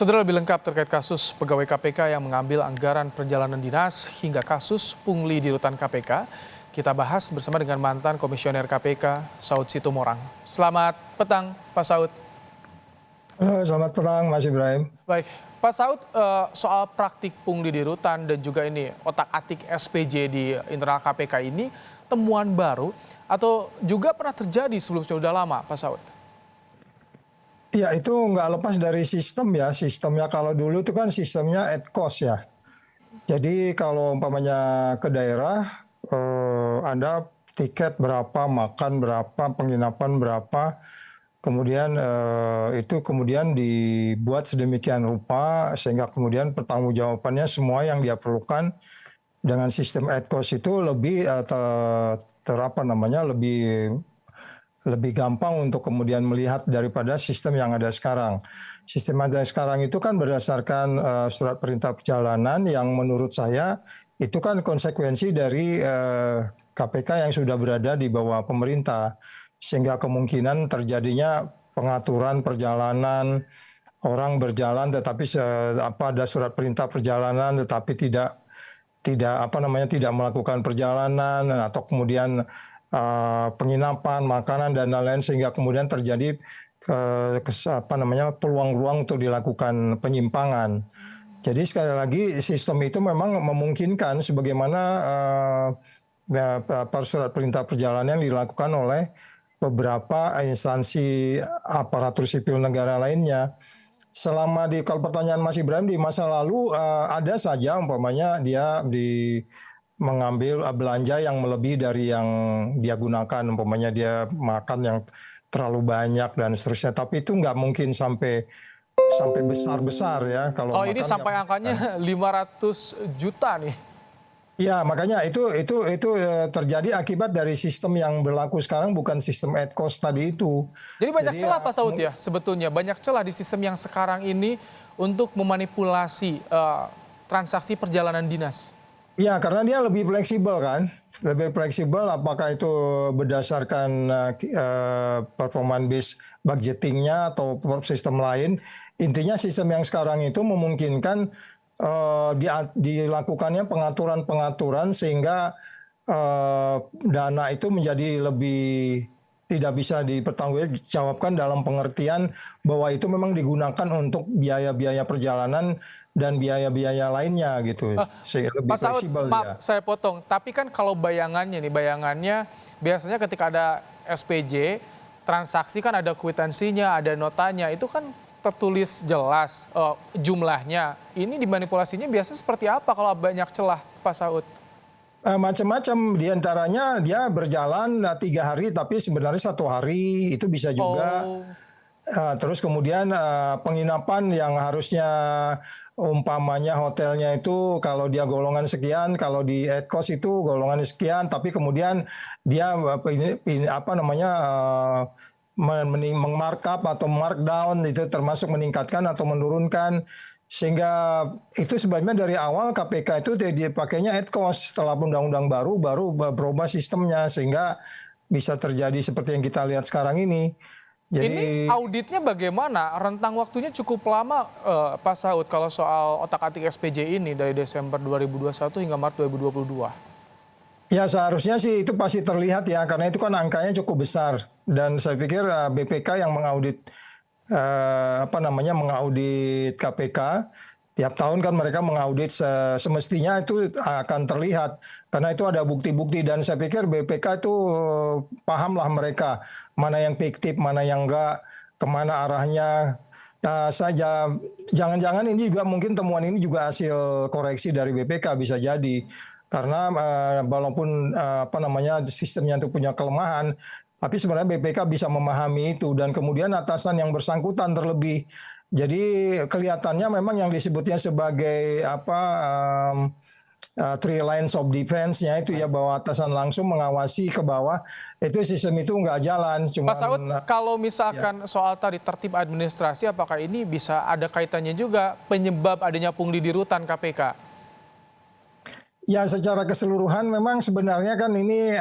Saudara, lebih lengkap terkait kasus pegawai KPK yang mengambil anggaran perjalanan dinas hingga kasus pungli di rutan KPK, kita bahas bersama dengan mantan Komisioner KPK, Saud Situmorang. Selamat petang, Pak Saud. Halo, selamat petang, Mas Ibrahim. Baik, Pak Saud, soal praktik pungli di rutan dan juga ini otak-atik SPJ di internal KPK ini temuan baru atau juga pernah terjadi sebelumnya, sudah lama, Pak Saud? Ya, itu nggak lepas dari sistem ya. Sistemnya kalau dulu itu kan sistemnya at cost ya. Jadi kalau umpamanya ke daerah, Anda tiket berapa, makan berapa, penginapan berapa, kemudian itu kemudian dibuat sedemikian rupa sehingga kemudian pertanggungjawabannya semua yang dia perlukan dengan sistem at cost itu lebih lebih gampang untuk kemudian melihat daripada sistem yang ada sekarang. Sistem yang ada sekarang itu kan berdasarkan surat perintah perjalanan yang menurut saya itu kan konsekuensi dari KPK yang sudah berada di bawah pemerintah. Sehingga kemungkinan terjadinya pengaturan perjalanan, orang berjalan tetapi ada surat perintah perjalanan tetapi tidak melakukan perjalanan, atau kemudian penginapan, makanan dan lain-lain, sehingga kemudian terjadi peluang-peluang untuk dilakukan penyimpangan. Jadi sekali lagi sistem itu memang memungkinkan sebagaimana surat perintah perjalanan yang dilakukan oleh beberapa instansi aparatur sipil negara lainnya. Kalau pertanyaan Mas Ibrahim, di masa lalu ada saja umpamanya dia mengambil belanja yang melebihi dari yang dia gunakan, umpamanya dia makan yang terlalu banyak dan seterusnya. Tapi itu nggak mungkin sampai besar-besar ya. Kalau ini sampai angkanya 500 juta nih. Ya, makanya itu terjadi akibat dari sistem yang berlaku sekarang, bukan sistem at cost tadi itu. Jadi banyak celah Pak Saud ya, sebetulnya banyak celah di sistem yang sekarang ini untuk memanipulasi transaksi perjalanan dinas. Ya, karena dia lebih fleksibel kan, lebih fleksibel. Apakah itu berdasarkan performance based budgetingnya atau sistem lain? Intinya sistem yang sekarang itu memungkinkan dilakukannya pengaturan-pengaturan sehingga dana itu menjadi lebih tidak bisa dipertanggungjawabkan dalam pengertian bahwa itu memang digunakan untuk biaya-biaya perjalanan dan biaya-biaya lainnya gitu. Lebih Pak Saud, fleksibel maaf saya potong, tapi kan kalau bayangannya biasanya ketika ada SPJ, transaksi kan ada kwitansinya, ada notanya, itu kan tertulis jelas jumlahnya. Ini dimanipulasinya biasanya seperti apa kalau banyak celah, Pak Saud? Macam-macam, diantaranya dia berjalan 3 hari tapi sebenarnya 1 hari, itu bisa juga. Terus kemudian penginapan yang harusnya umpamanya hotelnya itu kalau dia golongan sekian, kalau di at cost itu golongan sekian, tapi kemudian dia mengmarkup atau markdown, itu termasuk meningkatkan atau menurunkan, sehingga itu sebenarnya dari awal KPK itu dipakainya at cost. Setelah undang-undang baru berubah sistemnya sehingga bisa terjadi seperti yang kita lihat sekarang ini. Ini auditnya bagaimana? Rentang waktunya cukup lama, Pak Saud, kalau soal otak-atik SPJ ini dari Desember 2021 hingga Maret 2022. Ya, seharusnya sih itu pasti terlihat ya, karena itu kan angkanya cukup besar. Dan saya pikir BPK yang mengaudit mengaudit KPK tiap tahun kan mereka mengaudit, semestinya itu akan terlihat karena itu ada bukti-bukti, dan saya pikir BPK itu pahamlah mereka mana yang fiktif, mana yang enggak, kemana arahnya. Jangan-jangan ini juga mungkin temuan ini juga hasil koreksi dari BPK, bisa jadi. Karena walaupun sistemnya itu punya kelemahan, tapi sebenarnya BPK bisa memahami itu, dan kemudian atasan yang bersangkutan terlebih. Jadi kelihatannya memang yang disebutnya sebagai three lines of defense-nya itu ya, bahwa atasan langsung mengawasi ke bawah, itu sistem itu nggak jalan. Pak Saud, kalau misalkan soal tadi tertib administrasi, apakah ini bisa ada kaitannya juga penyebab adanya pungli di rutan KPK? Ya, secara keseluruhan memang sebenarnya kan ini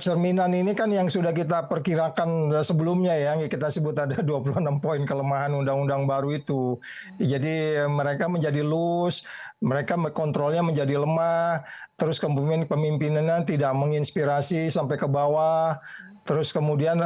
cerminan ini kan yang sudah kita perkirakan sebelumnya ya, yang kita sebut ada 26 poin kelemahan undang-undang baru itu. Jadi mereka menjadi loose, mereka kontrolnya menjadi lemah, terus kemudian pemimpinannya tidak menginspirasi sampai ke bawah. Terus kemudian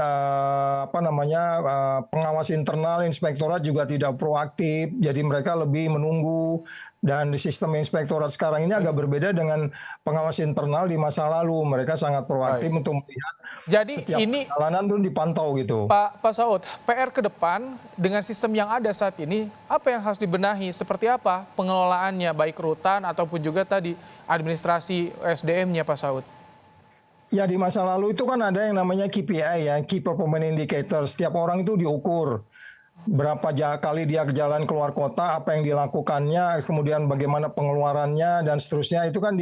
pengawas internal inspektorat juga tidak proaktif, jadi mereka lebih menunggu. Dan di sistem inspektorat sekarang ini agak berbeda dengan pengawas internal di masa lalu. Mereka sangat proaktif Baik. untuk melihat Jadi setiap ini perjalanan pun dipantau gitu. Pak Saud, PR ke depan dengan sistem yang ada saat ini, apa yang harus dibenahi? Seperti apa pengelolaannya, baik rutan ataupun juga tadi administrasi SDM-nya, Pak Saud? Ya di masa lalu itu kan ada yang namanya KPI ya, Key Performance Indicator. Setiap orang itu diukur. Berapa kali dia jalan keluar kota, apa yang dilakukannya, kemudian bagaimana pengeluarannya, dan seterusnya itu kan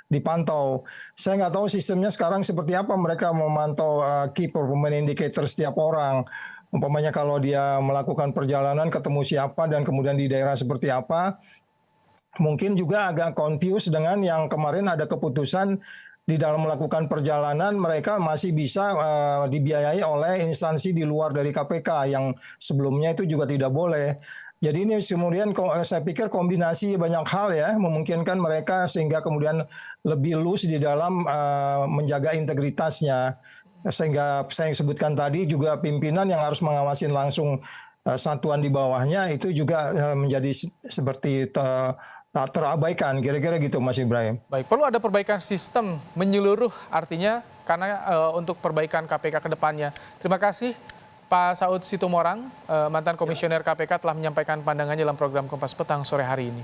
dipantau. Saya nggak tahu sistemnya sekarang seperti apa mereka memantau Key Performance Indicator setiap orang. Umpamanya kalau dia melakukan perjalanan ketemu siapa dan kemudian di daerah seperti apa. Mungkin juga agak confused dengan yang kemarin ada keputusan di dalam melakukan perjalanan mereka masih bisa dibiayai oleh instansi di luar dari KPK yang sebelumnya itu juga tidak boleh. Jadi ini kemudian saya pikir kombinasi banyak hal ya memungkinkan mereka sehingga kemudian lebih loose di dalam menjaga integritasnya. Sehingga saya sebutkan tadi juga pimpinan yang harus mengawasin langsung satuan di bawahnya itu juga menjadi seperti terabaikan, kira-kira gitu Mas Ibrahim. Baik, perlu ada perbaikan sistem menyeluruh artinya karena untuk perbaikan KPK ke depannya. Terima kasih Pak Saud Situmorang, mantan komisioner KPK telah menyampaikan pandangannya dalam program Kompas Petang sore hari ini.